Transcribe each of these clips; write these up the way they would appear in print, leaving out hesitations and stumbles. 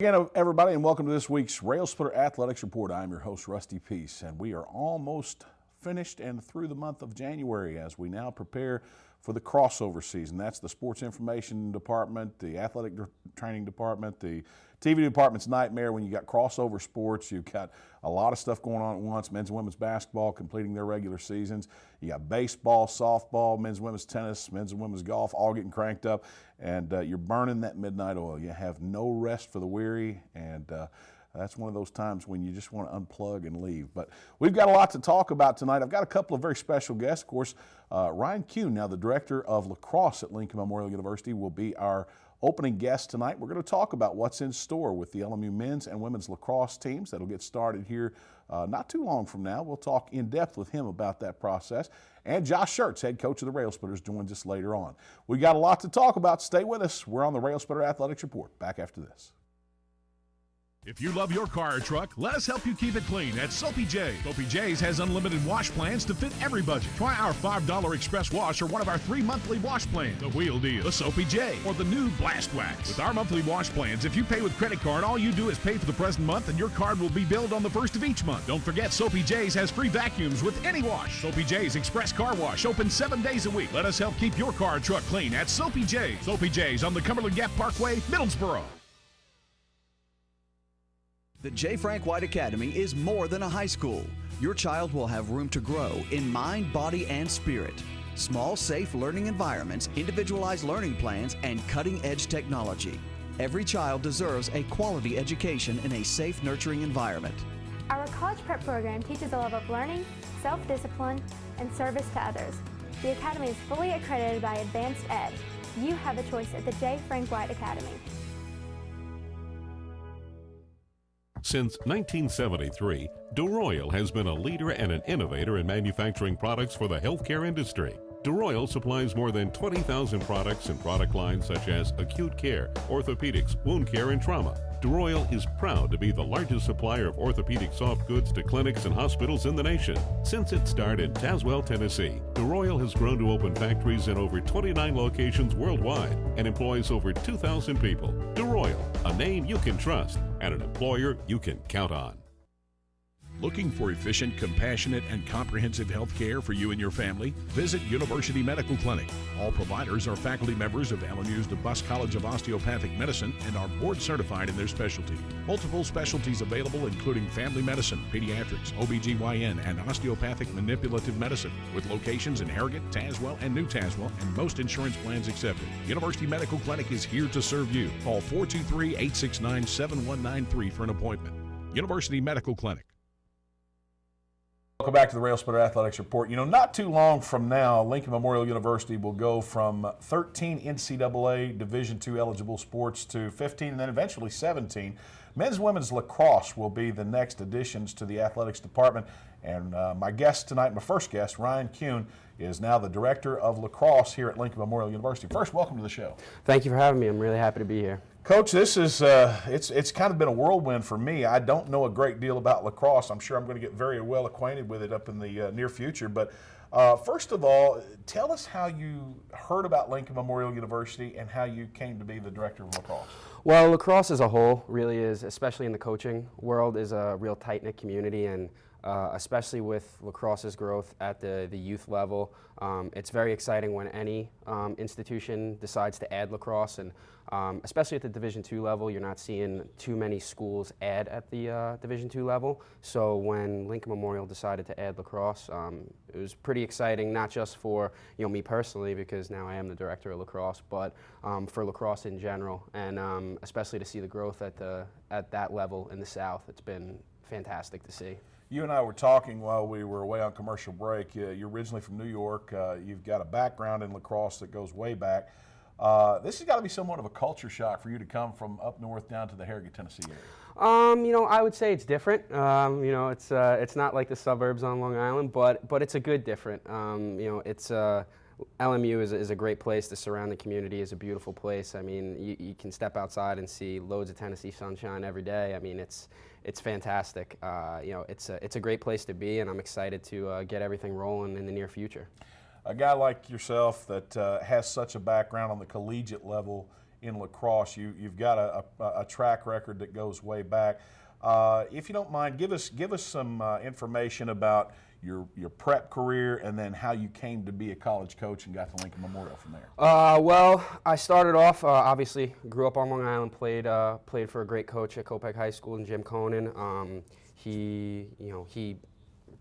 Again, everybody, and welcome to this week's Railsplitter Athletics Report. I'm your host, Rusty Peace, and we are almost finished and through the month of January as we now prepare for the crossover season. That's the sports information department, the athletic training department, the TV department's nightmare when you got crossover sports. You've got a lot of stuff going on at once. Men's and women's basketball completing their regular seasons. You got baseball, softball, men's and women's tennis, men's and women's golf, all getting cranked up. And you're burning that midnight oil. You have no rest for the weary, and that's one of those times when you just want to unplug and leave. But we've got a lot to talk about tonight. I've got a couple of very special guests. Of course, Ryan Kuhn, now the director of lacrosse at Lincoln Memorial University, will be our opening guest tonight. We're going to talk about what's in store with the LMU men's and women's lacrosse teams. That'll get started here not too long from now. We'll talk in depth with him about that process. And Josh Schertz, head coach of the Railsplitters, joins us later on. We got a lot to talk about. Stay with us. We're on the Railsplitter Athletics Report. Back after this. If you love your car or truck, let us help you keep it clean at Soapy J's. Soapy J's has unlimited wash plans to fit every budget. Try our $5 express wash or one of our 3 monthly wash plans. The Wheel Deal, the Soapy J, or the new Blast Wax. With our monthly wash plans, if you pay with credit card, all you do is pay for the present month and your card will be billed on the first of each month. Don't forget, Soapy J's has free vacuums with any wash. Soapy J's Express Car Wash, open 7 days a week. Let us help keep your car or truck clean at Soapy J's. Soapy J's on the Cumberland Gap Parkway, Middlesboro. The J. Frank White Academy is more than a high school. Your child will have room to grow in mind, body, and spirit. Small, safe learning environments, individualized learning plans, and cutting-edge technology. Every child deserves a quality education in a safe, nurturing environment. Our college prep program teaches a love of learning, self-discipline, and service to others. The Academy is fully accredited by Advanced Ed. You have a choice at the J. Frank White Academy. Since 1973, DeRoyal has been a leader and an innovator in manufacturing products for the healthcare industry. DeRoyal supplies more than 20,000 products and product lines such as acute care, orthopedics, wound care, and trauma. DeRoyal is proud to be the largest supplier of orthopedic soft goods to clinics and hospitals in the nation. Since its start in Tazewell, Tennessee, DeRoyal has grown to open factories in over 29 locations worldwide and employs over 2,000 people. DeRoyal, a name you can trust and an employer you can count on. Looking for efficient, compassionate, and comprehensive health care for you and your family? Visit University Medical Clinic. All providers are faculty members of LMU's DeBus College of Osteopathic Medicine and are board certified in their specialty. Multiple specialties available including family medicine, pediatrics, OBGYN, and osteopathic manipulative medicine, with locations in Harrogate, Tazewell, and New Tazewell, and most insurance plans accepted. University Medical Clinic is here to serve you. Call 423-869-7193 for an appointment. University Medical Clinic. Welcome back to the Railsplitter Athletics Report. You know, not too long from now, Lincoln Memorial University will go from 13 NCAA Division II eligible sports to 15 and then eventually 17. Men's and women's lacrosse will be the next additions to the athletics department. And my guest tonight, my first guest, Ryan Kuhn, is now the director of lacrosse here at Lincoln Memorial University. First, welcome to the show. Thank you for having me. I'm really happy to be here. Coach, this is it's kind of been a whirlwind for me. I don't know a great deal about lacrosse. I'm sure I'm going to get very well acquainted with it up in the near future. But first of all, tell us how you heard about Lincoln Memorial University and how you came to be the director of lacrosse. Well, lacrosse as a whole really is, especially in the coaching world, is a real tight-knit community, and especially with lacrosse's growth at the youth level, it's very exciting when any institution decides to add lacrosse, and especially at the Division II level, you're not seeing too many schools add at the Division II level. So when Lincoln Memorial decided to add lacrosse, it was pretty exciting, not just for me personally, because now I am the director of lacrosse, but for lacrosse in general, and especially to see the growth at that level in the South. It's been fantastic to see. You and I were talking while we were away on commercial break. You're originally from New York. You've got a background in lacrosse that goes way back. This has got to be somewhat of a culture shock for you to come from up north down to the Harrogate, Tennessee area. I would say it's different. It's not like the suburbs on Long Island, but it's a good different. LMU is a great place. The surrounding community is a beautiful place. I mean, you can step outside and see loads of Tennessee sunshine every day. I mean, it's fantastic. It's a great place to be, and I'm excited to get everything rolling in the near future. A guy like yourself that has such a background on the collegiate level in lacrosse. You've got a track record that goes way back. If you don't mind, give us some information about your prep career and then how you came to be a college coach and got to Lincoln Memorial from there. Well, I started off, obviously, grew up on Long Island, played for a great coach at Copiague High School, and Jim Conan. He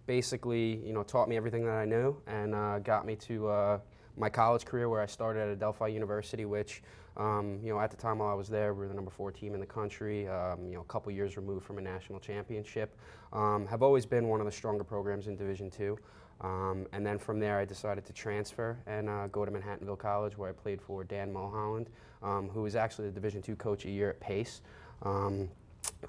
basically, taught me everything that I knew and got me to my college career, where I started at Adelphi University, which, at the time while I was there, we were the number 4 team in the country, a couple years removed from a national championship. Have always been one of the stronger programs in Division II. And then from there, I decided to transfer and go to Manhattanville College, where I played for Dan Mulholland, who was actually the Division II coach a year at Pace.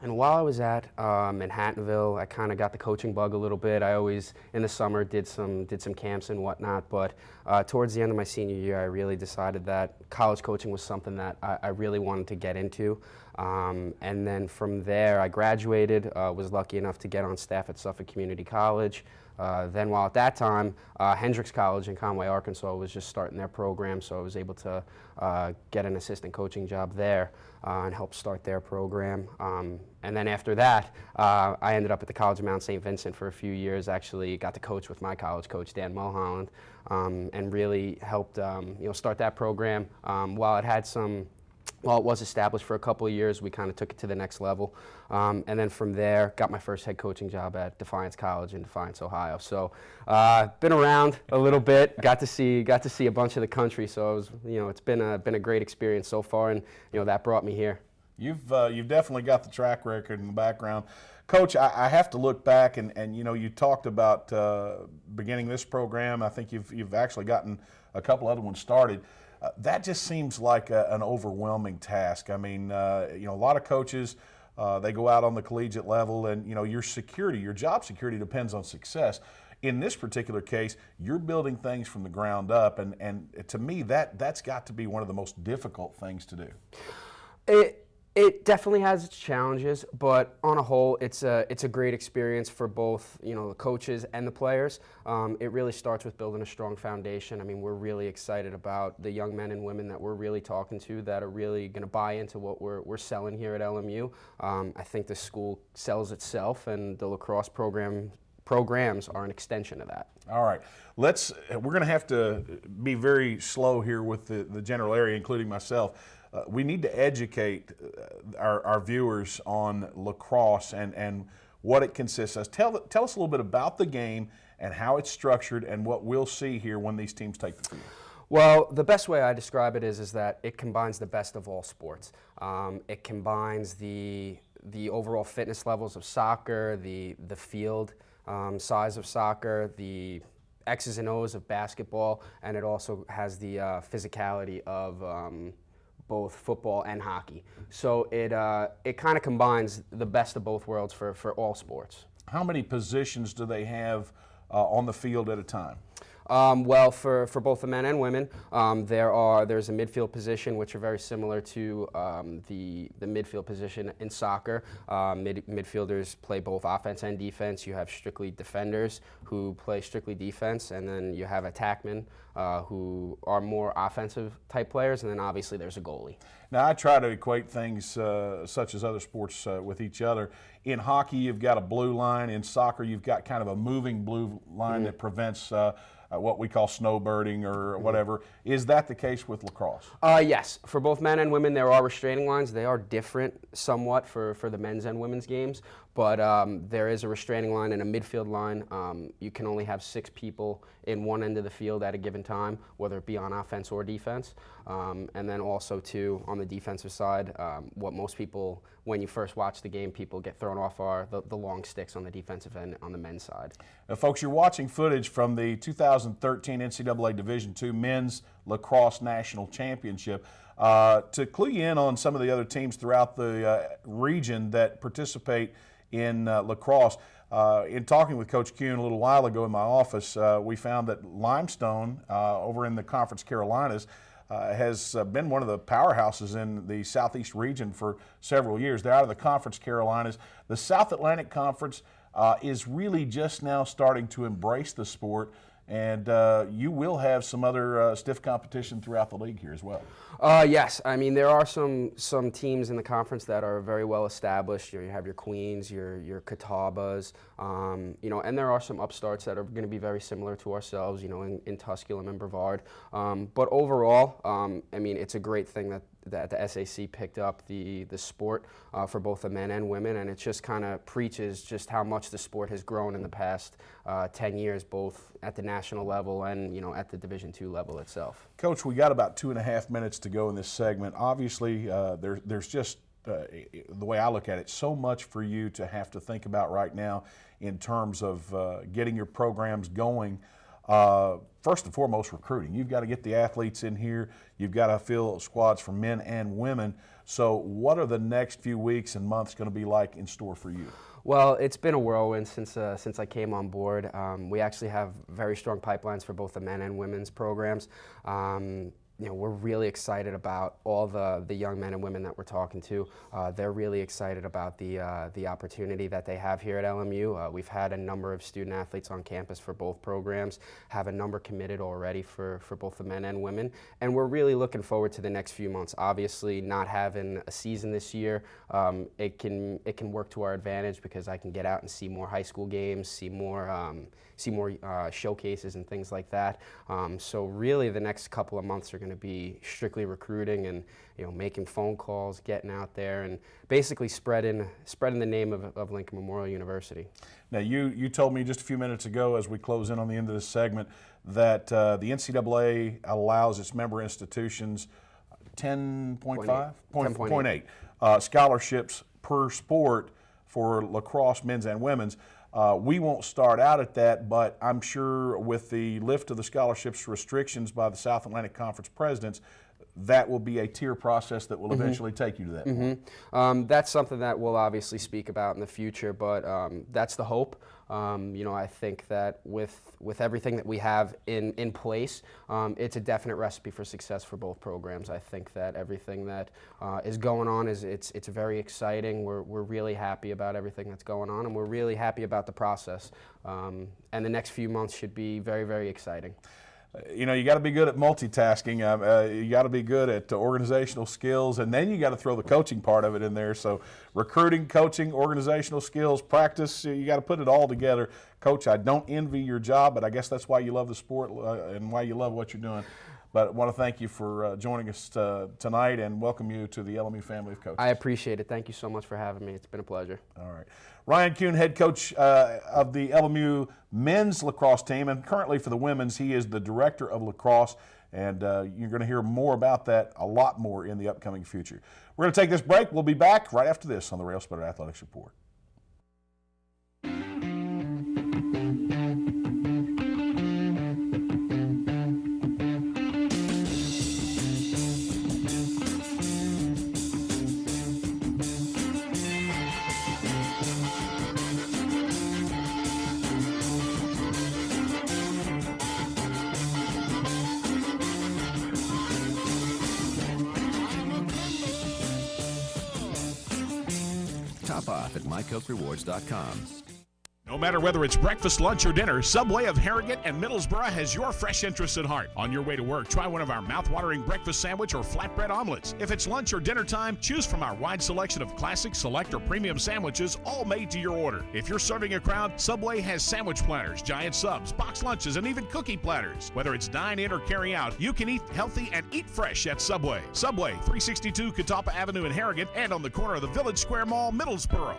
And while I was at Manhattanville, I kind of got the coaching bug a little bit. I always, in the summer, did some camps and whatnot. But towards the end of my senior year, I really decided that college coaching was something that I really wanted to get into. And then from there, I graduated, was lucky enough to get on staff at Suffolk Community College. Then while at that time, Hendricks College in Conway, Arkansas was just starting their program, so I was able to get an assistant coaching job there and help start their program. And then after that, I ended up at the College of Mount St. Vincent for a few years. Actually got to coach with my college coach, Dan Mulholland, and really helped start that program. While it was established for a couple of years, we kind of took it to the next level. And then from there, got my first head coaching job at Defiance College in Defiance, Ohio. So been around a little bit, got to see a bunch of the country. So it was, it's been a great experience so far, and that brought me here. You've definitely got the track record in the background. Coach, I have to look back, and you talked about beginning this program. I think you've actually gotten a couple other ones started. That just seems like an overwhelming task. I mean, a lot of coaches, they go out on the collegiate level, and your job security depends on success. In this particular case, you're building things from the ground up, and to me, that's got to be one of the most difficult things to do. It definitely has its challenges, but on a whole, it's a great experience for both the coaches and the players. It really starts with building a strong foundation. I mean, we're really excited about the young men and women that we're really talking to that are really going to buy into what we're selling here at LMU. I think the school sells itself, and the lacrosse programs are an extension of that. All right, we're going to have to be very slow here with the general area, including myself. We need to educate our viewers on lacrosse and what it consists of. Tell us a little bit about the game and how it's structured and what we'll see here when these teams take the field. Well, the best way I describe it is that it combines the best of all sports. It combines the overall fitness levels of soccer, the field size of soccer, the X's and O's of basketball, and it also has the physicality of both football and hockey. So it kind of combines the best of both worlds for all sports. How many positions do they have on the field at a time? Well, for both the men and women, there's a midfield position, which are very similar to the midfield position in soccer. Midfielders play both offense and defense. You have strictly defenders who play strictly defense, and then you have attackmen who are more offensive type players, and then obviously there's a goalie. Now, I try to equate things such as other sports with each other. In hockey, you've got a blue line. In soccer, you've got kind of a moving blue line that prevents what we call snowbirding or whatever. Is that the case with lacrosse? Yes. For both men and women, there are restraining lines. They are different somewhat for the men's and women's games, but there is a restraining line and a midfield line. You can only have 6 people in one end of the field at a given time, whether it be on offense or defense. And then also, too, on the defensive side, what most people, when you first watch the game, people get thrown off are the long sticks on the defensive end on the men's side. Now, folks, you're watching footage from the 2013 NCAA Division II Men's Lacrosse National Championship. To clue you in on some of the other teams throughout the region that participate in lacrosse, in talking with Coach Kuhn a little while ago in my office, we found that Limestone over in the Conference Carolinas has been one of the powerhouses in the Southeast region for several years. They're out of the Conference Carolinas. The South Atlantic Conference is really just now starting to embrace the sport. and you will have some other stiff competition throughout the league here as well. Yes, I mean there are some teams in the conference that are very well established. You have your Queens, your Catawbas, you know, and there are some upstarts that are going to be very similar to ourselves, you know, in Tusculum and Brevard. But overall, I mean, it's a great thing that the SAC picked up the sport for both the men and women, and it just kind of preaches just how much the sport has grown in the past 10 years, both at the national level and, you know, at the Division II level itself. Coach, we got about 2.5 minutes to go in this segment. Obviously, there's just, the way I look at it, so much for you to have to think about right now in terms of getting your programs going. First and foremost, recruiting. You've got to get the athletes in here. You've got to fill squads for men and women. So what are the next few weeks and months going to be like in store for you? Well, it's been a whirlwind since I came on board. We actually have very strong pipelines for both the men and women's programs. You know, we're really excited about all the young men and women that we're talking to. They're really excited about the opportunity that they have here at LMU. We've had a number of student athletes on campus for both programs, have a number committed already for both the men and women, and we're really looking forward to the next few months. Obviously, not having a season this year, it can work to our advantage because I can get out and see more high school games, see more showcases and things like that. So really the next couple of months are going to be strictly recruiting and, you know, making phone calls, getting out there, and basically spreading the name of Lincoln Memorial University. Now you told me just a few minutes ago as we close in on the end of this segment that the NCAA allows its member institutions 10.8 scholarships per sport for lacrosse men's and women's. We won't start out at that, but I'm sure with the lift of the scholarships restrictions by the South Atlantic Conference presidents, that will be a tier process that will eventually take you to that point. That's something that we'll obviously speak about in the future, but that's the hope. You know, I think that with everything that we have in place, it's a definite recipe for success for both programs. I think that everything that is going on it's very exciting. We're really happy about everything that's going on, and we're really happy about the process. And the next few months should be very, very exciting. You know, you got to be good at multitasking. You got to be good at organizational skills, and then you got to throw the coaching part of it in there. So recruiting, coaching, organizational skills, practice, you got to put it all together. Coach, I don't envy your job, but I guess that's why you love the sport and why you love what you're doing. But I want to thank you for joining us tonight and welcome you to the LMU family of coaches. I appreciate it. Thank you so much for having me. It's been a pleasure. All right. Ryan Kuhn, head coach of the LMU men's lacrosse team, and currently for the women's, he is the director of lacrosse, and you're going to hear more about that, a lot more, in the upcoming future. We're going to take this break. We'll be back right after this on the Railsplitter Athletics Report. Top off at mycokerewards.com. No matter whether it's breakfast, lunch, or dinner, Subway of Harrogate and Middlesbrough has your fresh interests at heart. On your way to work, try one of our mouth-watering breakfast sandwich or flatbread omelets. If it's lunch or dinner time, choose from our wide selection of classic, select, or premium sandwiches, all made to your order. If you're serving a crowd, Subway has sandwich platters, giant subs, box lunches, and even cookie platters. Whether it's dine in or carry out, you can eat healthy and eat fresh at Subway. Subway, 362 Catawba Avenue in Harrogate and on the corner of the Village Square Mall, Middlesbrough.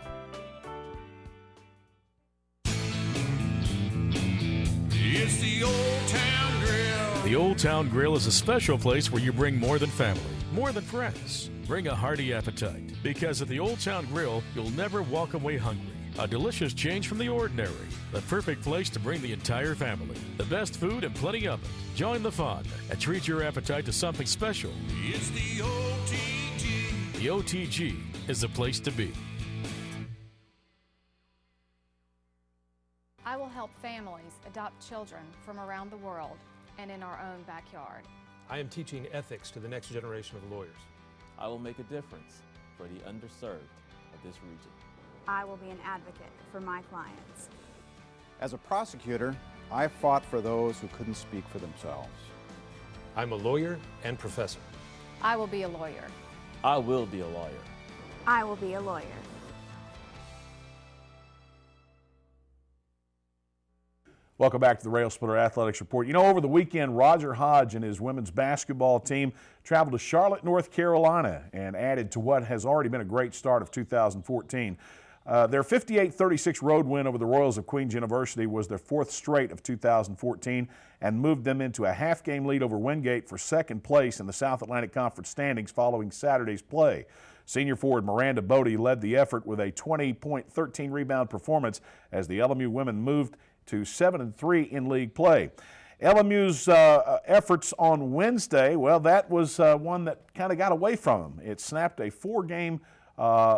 It's the Old Town Grill. The Old Town Grill is a special place where you bring more than family, more than friends. Bring a hearty appetite, because at the Old Town Grill, you'll never walk away hungry. A delicious change from the ordinary. The perfect place to bring the entire family. The best food and plenty of it. Join the fun and treat your appetite to something special. It's the OTG. The OTG is the place to be. I will help families adopt children from around the world and in our own backyard. I am teaching ethics to the next generation of lawyers. I will make a difference for the underserved of this region. I will be an advocate for my clients. As a prosecutor, I fought for those who couldn't speak for themselves. I'm a lawyer and professor. I will be a lawyer. I will be a lawyer. I will be a lawyer. Welcome back to the Railsplitter Athletics Report. You know, over the weekend, Roger Hodge and his women's basketball team traveled to Charlotte, North Carolina, and added to what has already been a great start of 2014. Their 58-36 road win over the Royals of Queens University was their fourth straight of 2014 and moved them into a half-game lead over Wingate for second place in the South Atlantic Conference standings following Saturday's play. Senior forward Miranda Bodie led the effort with a 20-point, 13-rebound performance as the LMU women moved to 7-3 in league play. LMU's efforts on Wednesday, well, that was one that kind of got away from them. It snapped a four-game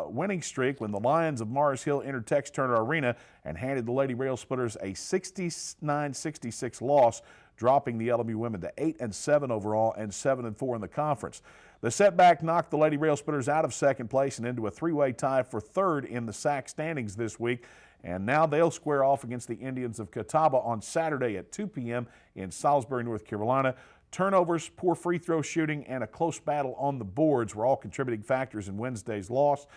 winning streak when the Lions of Mars Hill entered Tex Turner Arena and handed the Lady Railsplitters a 69-66 loss, dropping the LMU women to 8-7 overall and 7-4 in the conference. The setback knocked the Lady Railsplitters out of second place and into a three-way tie for third in the SAC standings this week. And now they'll square off against the Indians of Catawba on Saturday at 2 p.m. in Salisbury, North Carolina. Turnovers, poor free throw shooting, and a close battle on the boards were all contributing factors in Wednesday's loss.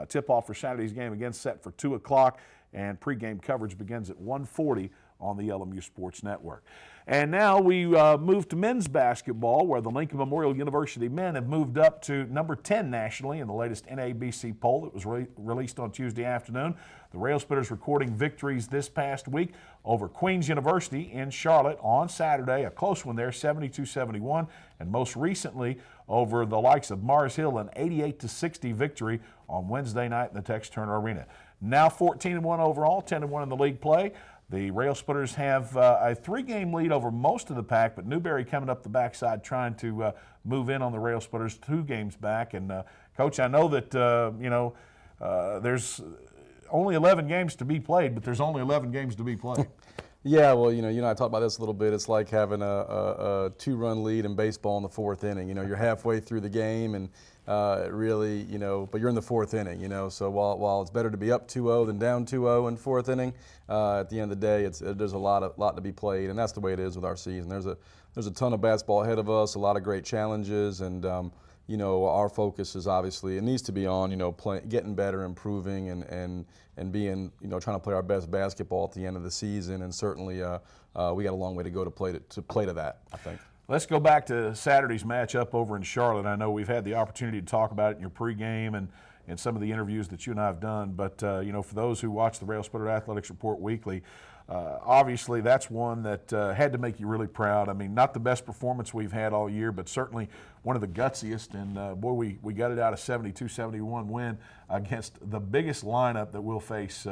Tip-off for Saturday's game again set for 2 o'clock, and pregame coverage begins at 1:40 on the LMU Sports Network. And now we move to men's basketball, where the Lincoln Memorial University men have moved up to number 10 nationally in the latest NABC poll that was released on Tuesday afternoon. The Railsplitters recording victories this past week over Queens University in Charlotte on Saturday, a close one there, 72-71, and most recently over the likes of Mars Hill, an 88-60 victory on Wednesday night in the Tex Turner Arena. Now 14-1 overall, 10-1 in the league play. The Railsplitters have a three-game lead over most of the pack, but Newberry coming up the backside trying to move in on the Railsplitters 2 games back. And, Coach, I know that, there's only 11 games to be played, but there's only 11 games to be played. Yeah, well, you and I talked about this a little bit. It's like having a 2-run lead in baseball in the 4th inning. You're halfway through the game, and really, but you're in the 4th inning, so while it's better to be up 2-0 than down 2-0 in 4th inning, at the end of the day, there's a lot to be played, and that's the way it is with our season. There's a ton of basketball ahead of us, a lot of great challenges, and our focus is obviously, it needs to be on, getting better, improving, and being, trying to play our best basketball at the end of the season, and certainly we got a long way to go to play to that, I think. Let's go back to Saturday's matchup over in Charlotte. I know we've had the opportunity to talk about it in your pregame and some of the interviews that you and I have done, but for those who watch the Railsplitter Athletics Report weekly, obviously that's one that had to make you really proud. I mean, not the best performance we've had all year, but certainly one of the gutsiest, and boy, we got it out of 72-71 win against the biggest lineup that we'll face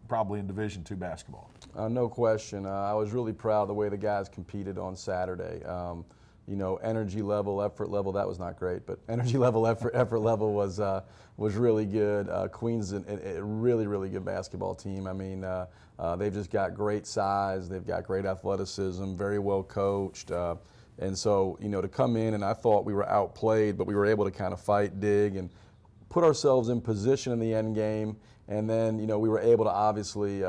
probably in Division II basketball. No question. I was really proud of the way the guys competed on Saturday. Energy level, effort level, that was not great, but energy level, effort level was really good. Queens is a really, really good basketball team. I mean, they've just got great size, they've got great athleticism, very well coached. And so, to come in, and I thought we were outplayed, but we were able to kind of fight, dig, and put ourselves in position in the end game. And then, we were able to obviously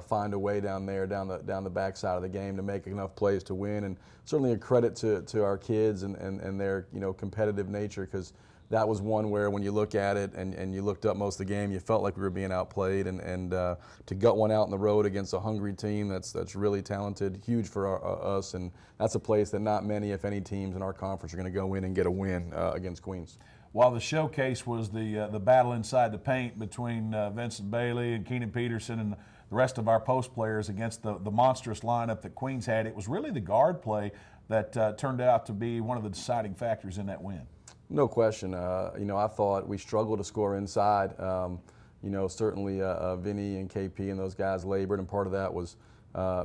find a way down the backside of the game to make enough plays to win. And certainly a credit to our kids and their, competitive nature, because that was one where when you look at it and you looked up most of the game, you felt like we were being outplayed. And to gut one out on the road against a hungry team that's really talented, huge for us. And that's a place that not many, if any, teams in our conference are going to go in and get a win against Queens. While the showcase was the battle inside the paint between Vincent Bailey and Keenan Peterson and the rest of our post players against the monstrous lineup that Queens had, it was really the guard play that turned out to be one of the deciding factors in that win. No question. I thought we struggled to score inside. Certainly Vinny and KP and those guys labored, and part of that was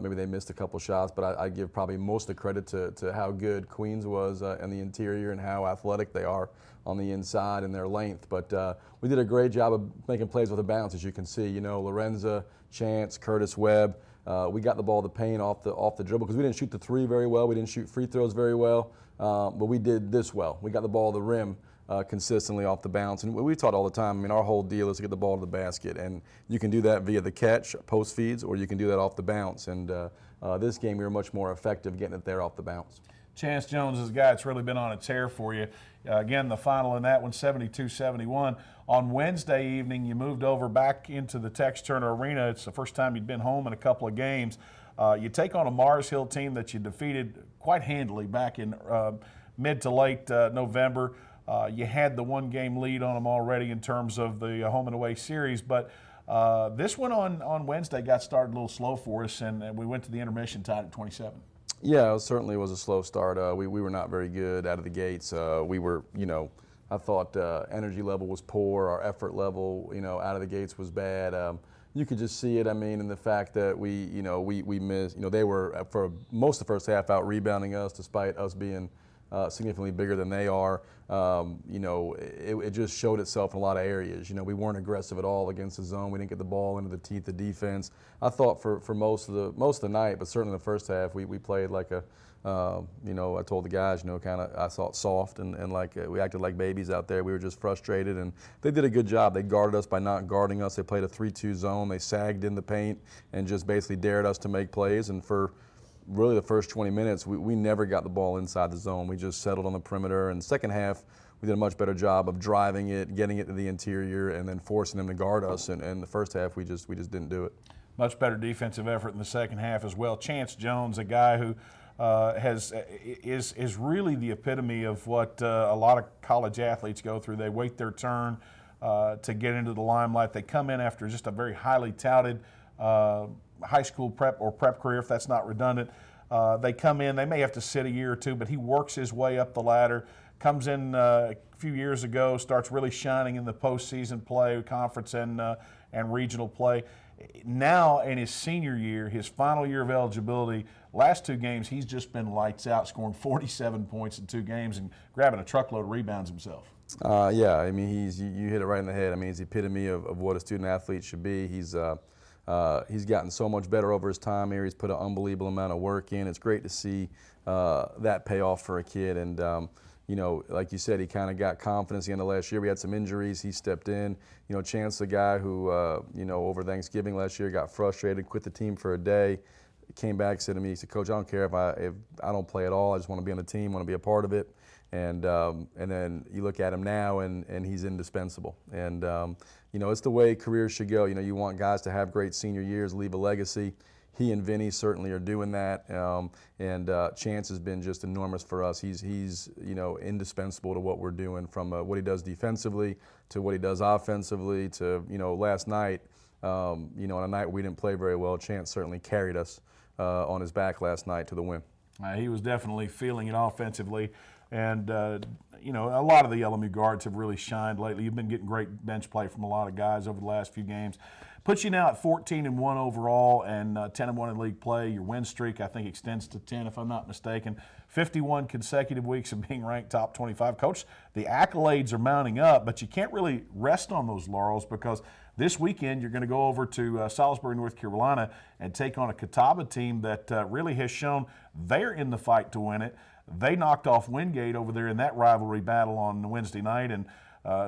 maybe they missed a couple shots, but I give probably most of the credit to how good Queens was in the interior and how athletic they are on the inside and their length. But we did a great job of making plays with a bounce, as you can see. Lorenza, Chance, Curtis Webb. We got the ball to paint off the dribble because we didn't shoot the three very well. We didn't shoot free throws very well, but we did this well. We got the ball to the rim consistently off the bounce. And we taught all the time, our whole deal is to get the ball to the basket. And you can do that via the catch, post feeds, or you can do that off the bounce. And This game, we were much more effective getting it there off the bounce. Chance Jones is a guy that's really been on a tear for you. Again, the final in that one, 72-71. On Wednesday evening, you moved over back into the Tex Turner Arena. It's the first time you'd been home in a couple of games. You take on a Mars Hill team that you defeated quite handily back in mid to late November. You had the one-game lead on them already in terms of the home and away series, but this one on Wednesday got started a little slow for us, and we went to the intermission tied at 27. Yeah, it certainly was a slow start. We were not very good out of the gates. We were, I thought energy level was poor. Our effort level, out of the gates was bad. You could just see it, in the fact that we missed, they were, for most of the first half, out rebounding us despite us being significantly bigger than they are. It just showed itself in a lot of areas. We weren't aggressive at all against the zone. We didn't get the ball into the teeth of defense. I thought for most of the night, but certainly in the first half, we played like a, I told the guys, I thought soft and like we acted like babies out there. We were just frustrated, and they did a good job. They guarded us by not guarding us. They played a 3-2 zone. They sagged in the paint and just basically dared us to make plays. And for really the first 20 minutes, we never got the ball inside the zone. We just settled on the perimeter. And the second half, we did a much better job of driving it, getting it to the interior, and then forcing them to guard us. And the first half, we just didn't do it. Much better defensive effort in the second half as well. Chance Jones, a guy who is really the epitome of what a lot of college athletes go through. They wait their turn to get into the limelight. They come in after just a very highly touted high school prep or prep career, if that's not redundant. They come in, they may have to sit a year or two, but he works his way up the ladder, comes in a few years ago, starts really shining in the postseason play, conference and regional play. Now in his senior year, his final year of eligibility, last 2 games, he's just been lights out, scoring 47 points in 2 games and grabbing a truckload of rebounds himself. Yeah, you hit it right in the head. He's the epitome of what a student athlete should be. He's gotten so much better over his time here. He's put an unbelievable amount of work in. It's great to see that pay off for a kid. And, like you said, he kind of got confidence at the end of last year. We had some injuries. He stepped in. Chance, the guy who, over Thanksgiving last year got frustrated, quit the team for a day, came back, said to me, he said, "Coach, I don't care if I don't play at all. I just want to be on the team, want to be a part of it." And then you look at him now, and he's indispensable. And it's the way careers should go. You want guys to have great senior years, leave a legacy. He and Vinny certainly are doing that. Chance has been just enormous for us. He's indispensable to what we're doing, from what he does defensively to what he does offensively to last night. On a night where we didn't play very well, Chance certainly carried us on his back last night to the win. He was definitely feeling it offensively. And, a lot of the LMU guards have really shined lately. You've been getting great bench play from a lot of guys over the last few games. Puts you now at 14-1 overall and 10-1 in league play. Your win streak, I think, extends to 10, if I'm not mistaken. 51 consecutive weeks of being ranked top 25. Coach, the accolades are mounting up, but you can't really rest on those laurels, because this weekend you're going to go over to Salisbury, North Carolina, and take on a Catawba team that really has shown they're in the fight to win it. They knocked off Wingate over there in that rivalry battle on Wednesday night. And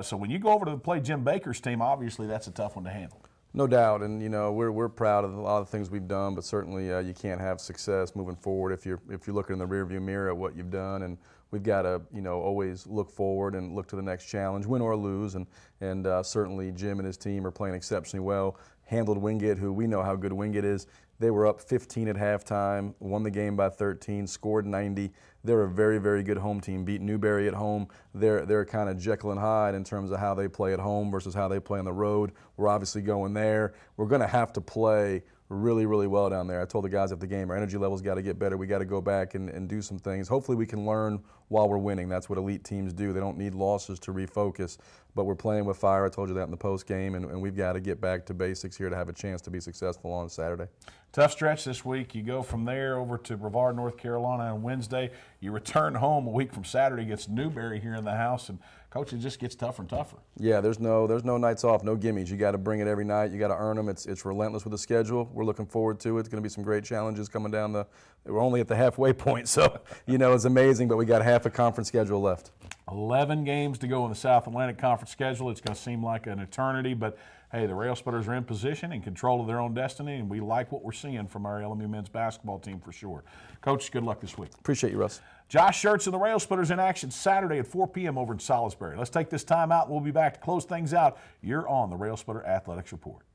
so when you go over to play Jim Baker's team, obviously that's a tough one to handle. No doubt, and we're proud of a lot of the things we've done, but certainly you can't have success moving forward if you're looking in the rearview mirror at what you've done. And we've got to always look forward and look to the next challenge, win or lose. And certainly Jim and his team are playing exceptionally well. Handled Wingate, who we know how good Wingate is. They were up 15 at halftime, won the game by 13, scored 90. They're a very, very good home team. Beat Newberry at home. They're kind of Jekyll and Hyde in terms of how they play at home versus how they play on the road. We're obviously going there. We're going to have to play really, really well down there. I told the guys at the game, our energy levels got to get better. We got to go back and do some things. Hopefully we can learn while we're winning. That's what elite teams do. They don't need losses to refocus. But we're playing with fire. I told you that in the post game, and we've got to get back to basics here to have a chance to be successful on Saturday. Tough stretch this week. You go from there over to Brevard, North Carolina on Wednesday. You return home a week from Saturday against Newberry here in the house, and Coach, it just gets tougher and tougher. Yeah, there's no nights off, no gimmies. You got to bring it every night. You got to earn them. It's relentless with the schedule. We're looking forward to it. It's going to be some great challenges coming down we're only at the halfway point, so it's amazing, but we got half a conference schedule left. 11 games to go in the South Atlantic Conference schedule. It's going to seem like an eternity, but hey, the Railsplitters are in position and control of their own destiny, and we like what we're seeing from our LMU men's basketball team for sure. Coach, good luck this week. Appreciate you, Russ. Josh Schertz and the Railsplitters in action Saturday at 4 p.m. over in Salisbury. Let's take this time out. We'll be back to close things out. You're on the Railsplitter Athletics Report.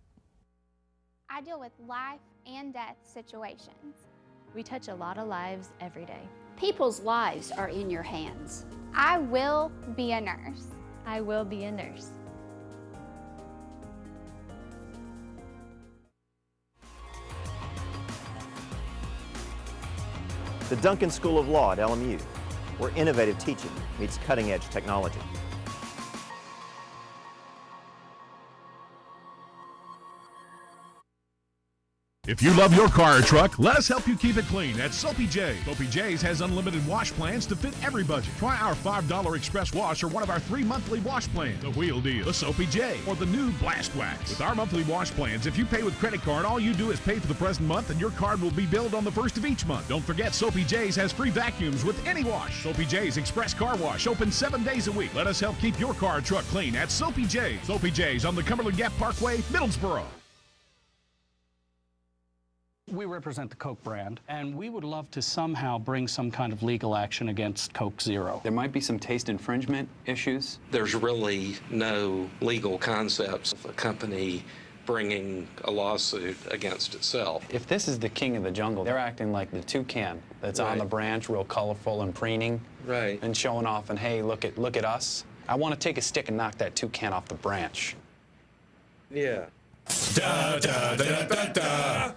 I deal with life and death situations. We touch a lot of lives every day. People's lives are in your hands. I will be a nurse. I will be a nurse. The Duncan School of Law at LMU, where innovative teaching meets cutting-edge technology. If you love your car or truck, let us help you keep it clean at Soapy J. Soapy J's has unlimited wash plans to fit every budget. Try our $5 express wash or one of our 3 monthly wash plans. The Wheel Deal, the Soapy J, or the new Blast Wax. With our monthly wash plans, if you pay with credit card, all you do is pay for the present month and your card will be billed on the first of each month. Don't forget, Soapy J's has free vacuums with any wash. Soapy J's Express Car Wash, open 7 days a week. Let us help keep your car or truck clean at Soapy J's. Soapy J's on the Cumberland Gap Parkway, Middlesboro. We represent the Coke brand, and we would love to somehow bring some kind of legal action against Coke Zero. There might be some taste infringement issues. There's really no legal concepts of a company bringing a lawsuit against itself. If this is the king of the jungle, they're acting like the toucan that's on the branch, real colorful and preening, and showing off, and hey, look at us. I want to take a stick and knock that toucan off the branch. Yeah. Da, da, da, da, da.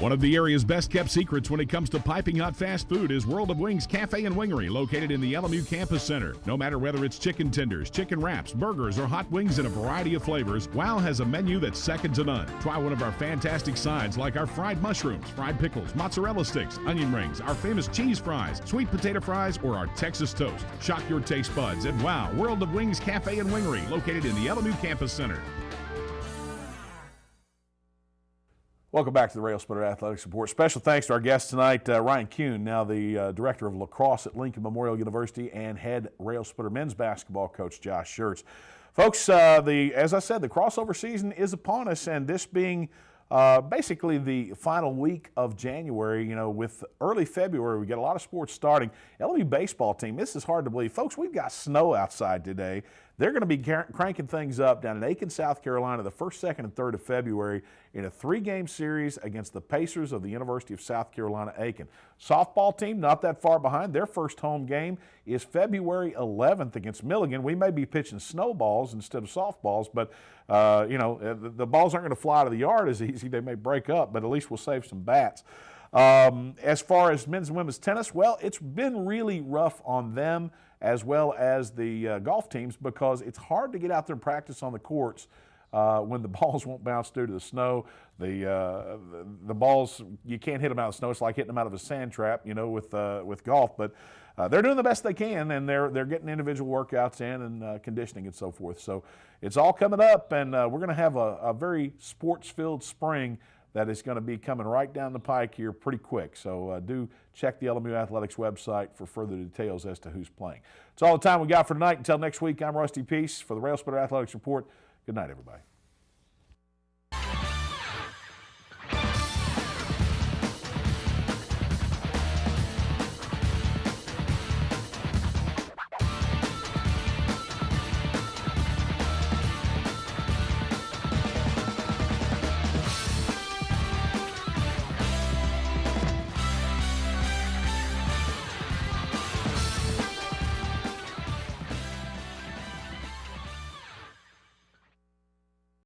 One of the area's best-kept secrets when it comes to piping hot fast food is World of Wings Cafe and Wingery, located in the LMU Campus Center. No matter whether it's chicken tenders, chicken wraps, burgers, or hot wings in a variety of flavors, WOW has a menu that's second to none. Try one of our fantastic sides like our fried mushrooms, fried pickles, mozzarella sticks, onion rings, our famous cheese fries, sweet potato fries, or our Texas toast. Shock your taste buds at WOW World of Wings Cafe and Wingery, located in the LMU Campus Center. Welcome back to the Railsplitter Athletics Report. Special thanks to our guest tonight, Ryan Kuhn, now the Director of Lacrosse at Lincoln Memorial University and head Railsplitter men's basketball coach Josh Schertz. Folks, as I said, the crossover season is upon us, and this being basically the final week of January, with early February, we get a lot of sports starting. LMU baseball team, this is hard to believe. Folks, we've got snow outside today. They're going to be cranking things up down in Aiken, South Carolina, the 1st, 2nd, and 3rd of February in a 3-game series against the Pacers of the University of South Carolina, Aiken. Softball team, not that far behind. Their first home game is February 11th against Milligan. We may be pitching snowballs instead of softballs, but, the balls aren't going to fly to the yard as easy. They may break up, but at least we'll save some bats. As far as men's and women's tennis, well, it's been really rough on them as well as the golf teams because it's hard to get out there and practice on the courts when the balls won't bounce due to the snow. The balls, you can't hit them out of the snow. It's like hitting them out of a sand trap, with golf. But they're doing the best they can, and they're getting individual workouts in and conditioning and so forth. So it's all coming up, and we're going to have a very sports-filled spring that is going to be coming right down the pike here pretty quick. So do check the LMU Athletics website for further details as to who's playing. It's all the time we got for tonight. Until next week, I'm Rusty Peace for the Railsplitter Athletics Report. Good night, everybody.